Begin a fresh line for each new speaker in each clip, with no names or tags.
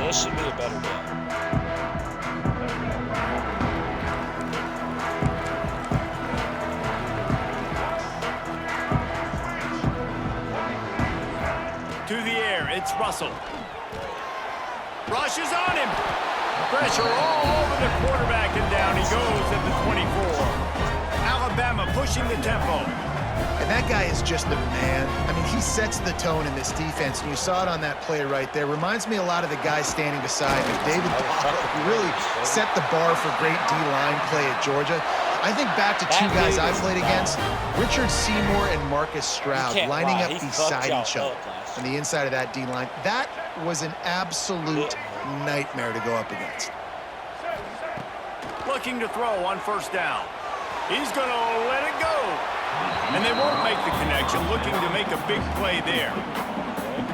this should be a better game.
To the air, it's Russell. Rushes on him. Pressure all over the quarterback, and down he goes at the 24. Alabama pushing the tempo.
And that guy is just a man. I mean, he sets the tone in this defense, and you saw it on that play right there. Reminds me a lot of the guy standing beside him, David Blocker, who really set the bar for great D-line play at Georgia. I think back to two guys I played against, Richard Seymour and Marcus Stroud, lining up beside each other on the inside of that D-line. That was an absolute nightmare to go up against.
Looking to throw on first down. He's going to let it go. And they won't make the connection, looking to make a big play there.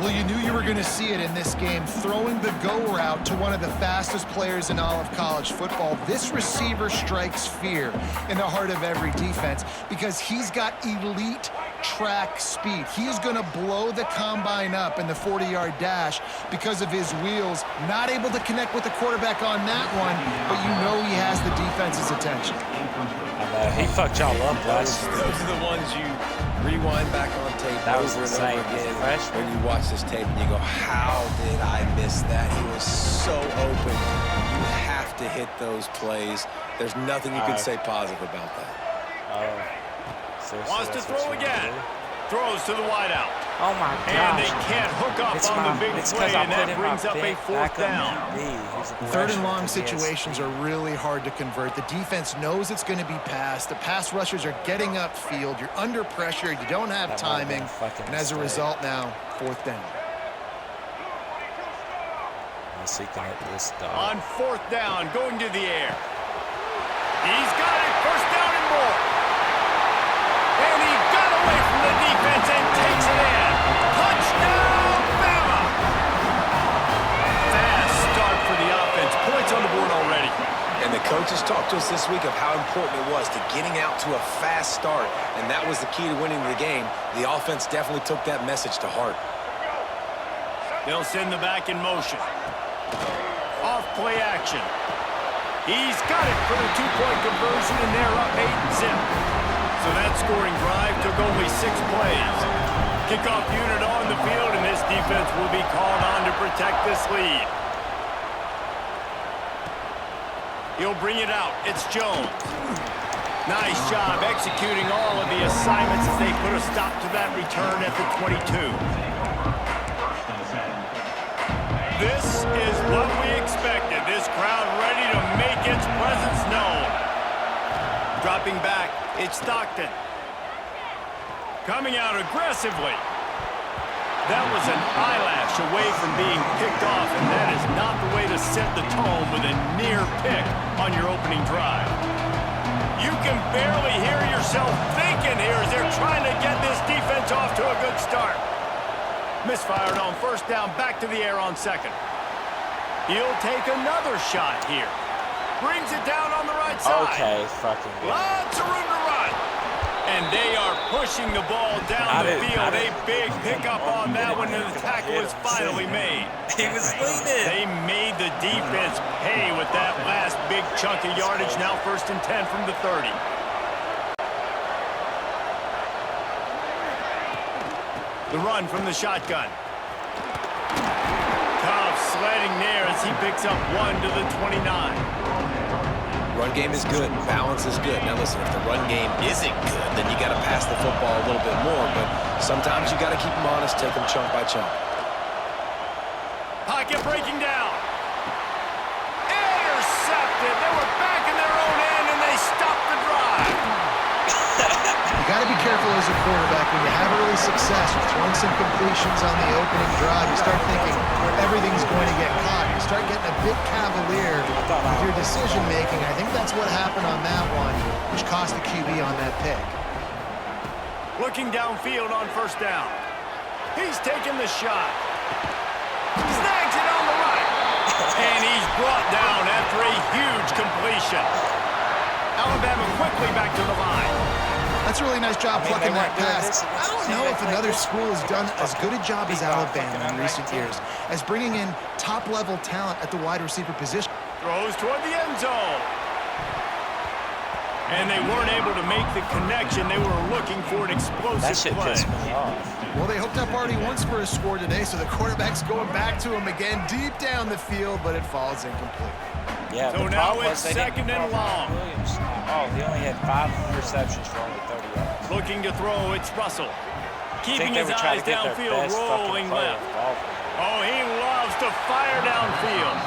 Well, you knew you were going to see it in this game, throwing the go route to one of the fastest players in all of college football. This receiver strikes fear in the heart of every defense because he's got elite track speed. He's going to blow the combine up in the 40-yard dash because of his wheels. Not able to connect with the quarterback on that one, but you know he has the defense's attention.
He fucked y'all up last year.
Those are the ones you rewind back on tape
That was
over and
insane.
over again.
Freshman.
When you watch this tape and you go, how did I miss that? He was so open. You have to hit those plays. There's nothing you can say positive about that.
Wants to throw again. Throws to the wideout.
Oh my gosh.
And they can't hook up on the big play, and that brings up a fourth down.
Third and long situations are really hard to convert. The defense knows it's going to be passed. The pass rushers are getting upfield. You're under pressure. You don't have timing. And as a result now, fourth down.
On fourth down, going to the air. He's got it. First down and more. And he got away from the defense and takes it in. Touchdown, Bama! Fast start for the offense. Points on the board already.
And the coaches talked to us this week of how important it was to getting out to a fast start, and that was the key to winning the game. The offense definitely took that message to heart.
They'll send the back in motion. Off play action. He's got it for the two-point conversion, and they're up 8-zip. So that scoring drive took only 6 plays. Kickoff unit on the field, and this defense will be called on to protect this lead. He'll bring it out. It's Jones. Nice job executing all of the assignments as they put a stop to that return at the 22. This is what we expected. This crowd ready to make its presence known. Dropping back, it's Stockton. Coming out aggressively. That was an eyelash away from being picked off, and that is not the way to set the tone with a near pick on your opening drive. You can barely hear yourself thinking here as they're trying to get this defense off to a good start. Misfired on first down, back to the air on second. He'll take another shot here. Brings it down on the right side.
Okay, fucking good.
Lots of room to run. And they are pushing the ball down the field. A big pickup on that one, and the tackle was finally made.
He was leaning.
They made the defense pay with that last big chunk of yardage. Now 1st and 10 from the 30. The run from the shotgun. Cobb sledding there as he picks up 1 to the 29.
Run game is good. Balance is good. Now listen, if the run game isn't good, then you got to pass the football a little bit more. But sometimes you got to keep them honest, take them chunk by chunk.
Pocket breaking down. Intercepted. They were back in their own end, and they stopped the drive.
You got to be careful as a quarterback when you have early success. You're throwing some completions on the opening drive. You start thinking everything's going to get caught. You start getting a bit cavalier with your decision-making. I think that's what happened on that one, which cost the QB on that pick.
Looking downfield on first down. He's taking the shot. Snags it on the right. And he's brought down after a huge completion. Alabama quickly back to the line.
That's a really nice job
I mean,
plucking
they
that
weren't doing
pass.
this against
I don't
a team
know
that
if
played
another
this
school has done as good a job as
beat by a
Alabama in
fucking
recent
unranked
years as bringing in top-level talent at the wide receiver position.
Throws toward the end zone. And they weren't able to make the connection. They were looking for an explosive
That shit
play.
pissed me off.
Well, they hooked up already once for a score today, so the quarterback's going back to him again deep down the field, but it falls incomplete.
Yeah,
So
the
now
problem
it's
was they didn't
second and
throw
long.
Williams. Oh, he only had 5 receptions for only 30 yards.
Looking to throw, it's Russell.
I
Keeping
think they
his
were trying
eyes
to get their
downfield,
best
rolling
fucking player
left.
involved.
Oh, he loves to fire downfield.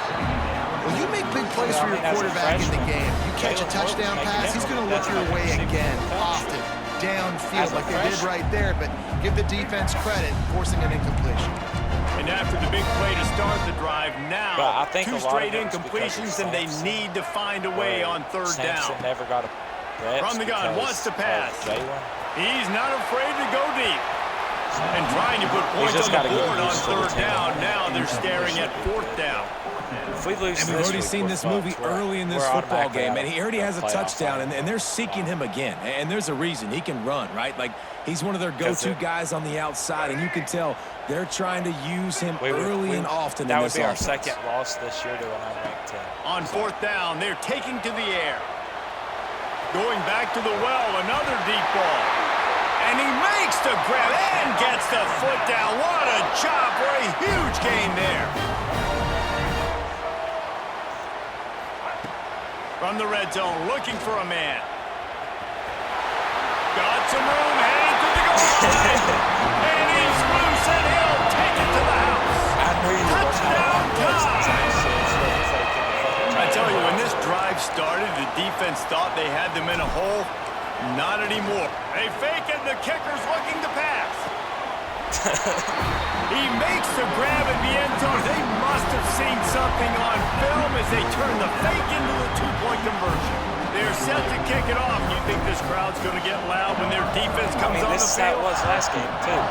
Well, you make big plays for your quarterback in the game. You catch a touchdown pass, he's going to look your way again, often, downfield, like they did right there, but give the defense credit, forcing an incompletion.
And after the big play to start the drive,
But
now
I think
2
a lot
straight
of it's because of
incompletions, and they
Samson.
need to find a way on third
Samson
down.
never got a reps
From the gun,
because
wants to
of
pass.
Jalen.
He's not afraid to go deep. And trying to put points
just
on the
gotta get
board on
used to the
third
team.
down. Now they're staring at 4th down.
If we lose
And we've
this
already
week,
seen
we're
this
fucked.
movie
We're-
early in this
we're
football
automatically
game,
out
and he already has a
of playoffs.
touchdown, and they're seeking him again. And there's a reason. He can run, right? Like, he's one of their go-to guys on the outside, and you can tell they're trying to use him early and often
that
in
would
this
be our
offense.
second loss this year to an unranked team.
On 4th down, they're taking to the air. Going back to the well, another deep ball. And he makes the grab and gets the foot down. What a job for a huge gain there. From the red zone, looking for a man. Got some room, headed to the goal line. And he's loose, and he'll take it to the house.
I knew you were
Touchdown
time.
I tell you, when this drive started, the defense thought they had them in a hole. Not anymore. They fake it, the kicker's looking to pass. He makes the grab at the end zone. They must have seen something on film as they turn the fake into the 2-point conversion. They're set to kick it off. You think this crowd's going to get loud when their defense comes on
this
the
is how it
field?
was last game, too.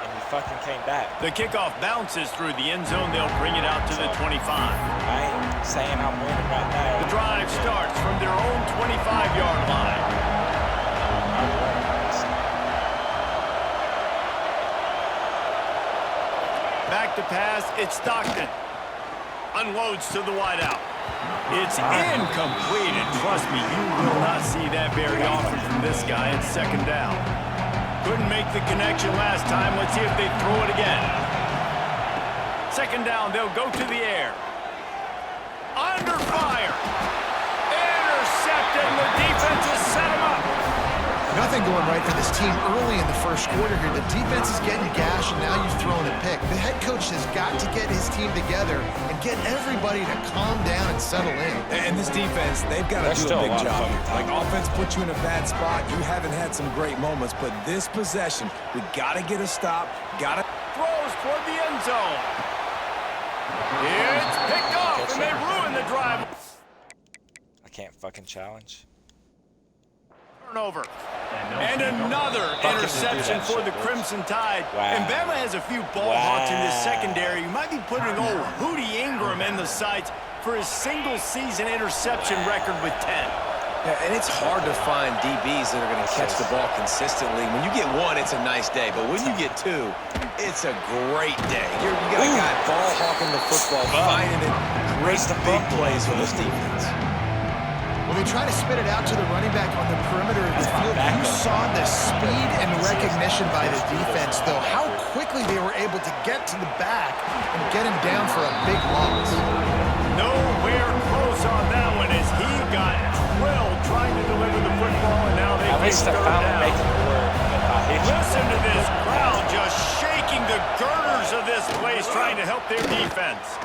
And he fucking came back.
The kickoff bounces through the end zone. They'll bring it out to the 25.
I ain't saying I'm winning right now.
The drive starts from their own 25-yard line. Back to pass, it's Stockton. Unloads to the wideout. It's incomplete, and trust me, you will not see that very often from this guy at 2nd down. Couldn't make the connection last time. Let's see if they throw it again. 2nd down, they'll go to the air. Under fire. Intercepted, and the defense has set him up.
Nothing going right for this team early in the first quarter here. The defense is getting gashed, and now you've thrown a pick. The head coach has got to get his team together and get everybody to calm down and settle in.
And this defense, they've got to
There's
do
still
a
a
big
lot of
job.
fucking
Like, offense puts you in a bad spot. You haven't had some great moments, but this possession, we got to get a stop. Got to.
Throws toward the end zone. It's picked off, and they ruin the drive.
I can't fucking challenge.
Turnover. And another
Fucking
interception
do that
for
shit,
the
bitch.
Crimson Tide.
Wow.
And Bama has a few ball hawks in this secondary. You might be putting old Hootie Ingram in the sights for his single-season interception record with 10.
Yeah, and it's hard to find DBs that are going to catch the ball consistently. When you get one, it's a nice day. But when you get two, it's a great day. You got a guy ball hawking the football, finding it. Great big plays for this defense.
Well, they try to spit it out to the running back on the perimeter of the field. You saw the speed and recognition by the defense, though. How quickly they were able to get to the back and get him down for a big loss.
Nowhere close on that one as he got drilled trying to deliver the football, and now they
At least they're finally
down.
making it work. If I hit you,
Listen to this crowd just shaking the girders of this place trying to help their defense.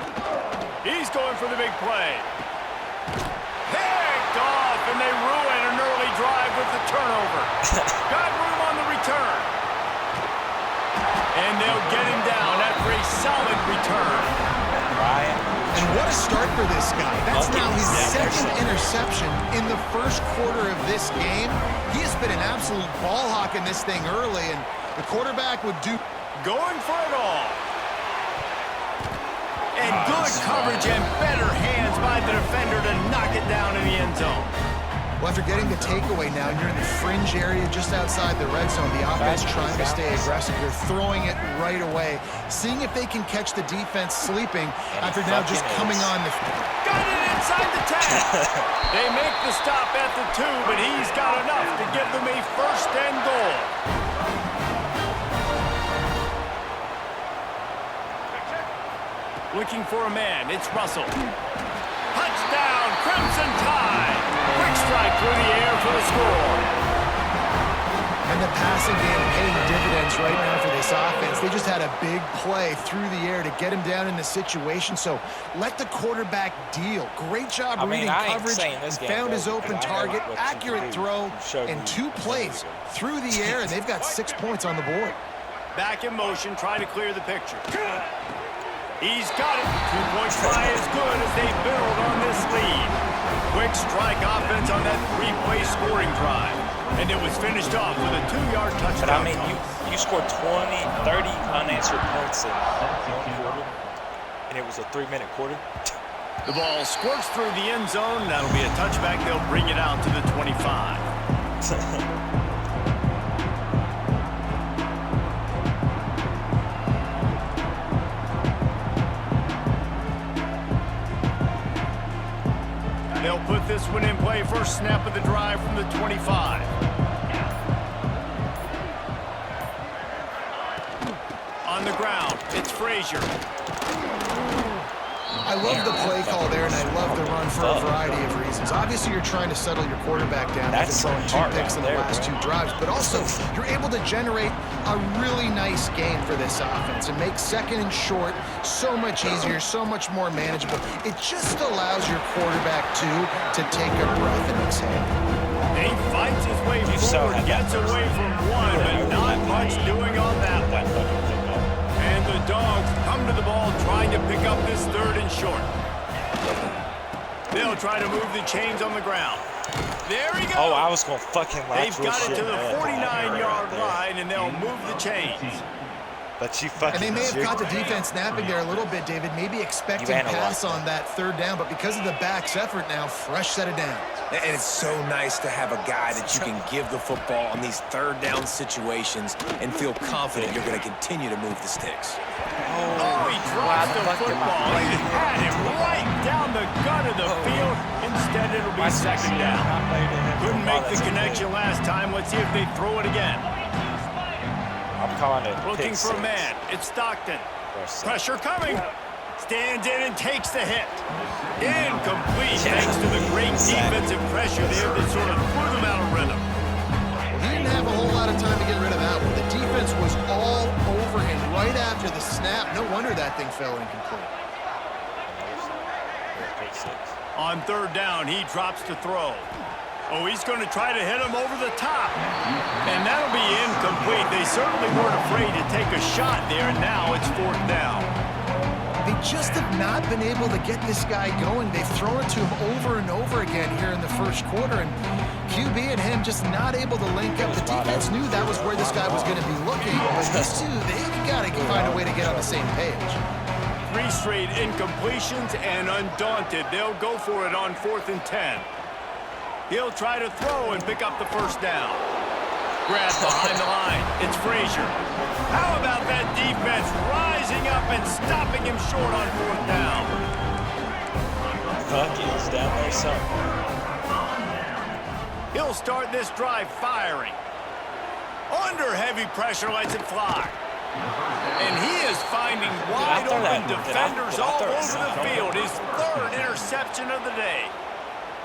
He's going for the big play. Picked off, and they ruin an early drive with the turnover. Got room on the return. And they'll get him down after a solid return.
Ryan.
And what a start for this guy. That's now his second interception in the first quarter of this game. He has been an absolute ball hawk in this thing early, and the quarterback would do.
Going for it all. And good coverage and better hands by the defender to knock it down in the end zone.
Well, after getting the takeaway now, you're in the fringe area just outside the red zone. The offense trying to stay aggressive. They're throwing it right away, seeing if they can catch the defense sleeping after now just coming on the...
Got it inside the 10. They make the stop at the 2, but he's got enough to give them a first and goal. Looking for a man, it's Russell. Touchdown, Crimson Tide. Quick strike through the air for the score.
And the passing game paying dividends right now for this offense. They just had a big play through the air to get him down in the situation. So let the quarterback deal. Great job reading coverage. Found his open target, accurate throw, and 2 plays through the air, and they've got 6 points on the board.
Back in motion, trying to clear the picture. He's got it. 2-point try is good as they build on this lead. Quick strike offense on that 3-play scoring drive. And it was finished off with a 2-yard touchdown.
But I mean, you scored 20, 30 unanswered points in 1 quarter, and it was a 3-minute quarter.
The ball squirts through the end zone. That'll be a touchback. They'll bring it out to the 25. They'll put this one in play. First snap of the drive from the 25. On the ground, it's Frazier.
I love the play call there, and I love the run for a variety of reasons. Obviously, you're trying to settle your quarterback down after throwing 2 picks in the last 2 drives, but also you're able to generate a really nice game for this offense and make second and short so much easier, so much more manageable. It just allows your quarterback, to take a breath and exhale.
He fights his way forward, gets away from one, but not much doing on that one. And the Dogs come to the ball trying to pick up this 3rd and short. They'll try to move the chains on the ground. There he goes.
Oh, I was going to fucking laugh.
They've got it to the 49-yard line, and they'll move the chains.
But you fucking...
And they may have caught the defense snapping there a little bit, David, maybe expecting pass on that 3rd down, but because of the back's effort now, fresh set of downs.
And it's so nice to have a guy that you can give the football on these 3rd down situations and feel confident you're going to continue to move the sticks.
Oh, he drops the football. He had him right down the gut of the field. Instead, it'll be 2nd down. Couldn't make the connection last time. Let's see if they throw it again.
I'm calling it.
Looking for a man. It's Stockton. Pressure coming. Stands in and takes the hit. Incomplete thanks to the great defensive pressure there that sort of threw them out of rhythm.
He didn't have a whole lot of time to get rid of that one. The defense was all over him right after the snap. No wonder that thing fell incomplete.
On 3rd down, he drops to throw. Oh, he's going to try to hit him over the top. And that'll be incomplete. They certainly weren't afraid to take a shot there, and now it's 4th down.
They just have not been able to get this guy going. They've thrown it to him over and over again here in the 1st quarter, and QB and him just not able to link up. The defense knew that was where this guy was going to be looking, but these two, they've got to find a way to get on the same page.
3 straight incompletions, and undaunted, they'll go for it on 4th and 10. He'll try to throw and pick up the 1st down. Grab behind the line. It's Frazier. How about that defense rising up and stopping him short on 4th down?
Fuck, he's down there somewhere.
He'll start this drive firing. Under heavy pressure, lets it fly. And he is finding wide open defenders all over the field. His 3rd interception of the day.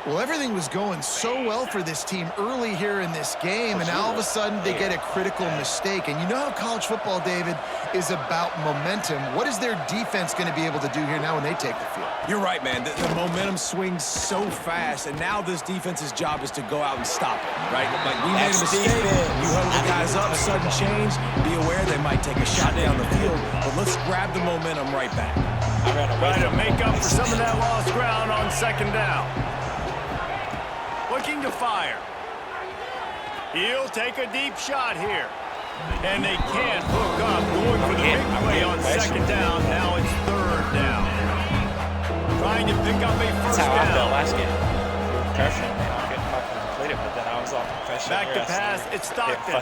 Well, everything was going so well for this team early here in this game, and all of a sudden they get a critical mistake. And you know how college football, David, is about momentum. What is their defense going to be able to do here now when they take the field?
You're right, man. The momentum swings so fast, and now this defense's job is to go out and stop it, right? Like, we made a mistake. You held the guys up, sudden change. Be aware they might take a shot down the field, but let's grab the momentum right back.
Try to make up for some of that lost ground on 2nd down. Looking to fire. He'll take a deep shot here. And they can't hook up. Going for the big play on 2nd down. Now it's 3rd down. Trying to pick up a 1st down.
That's how I felt last game. Pressure, man. I'm getting fucking completed, but then I was on professional.
Back to pass. It's Stockton.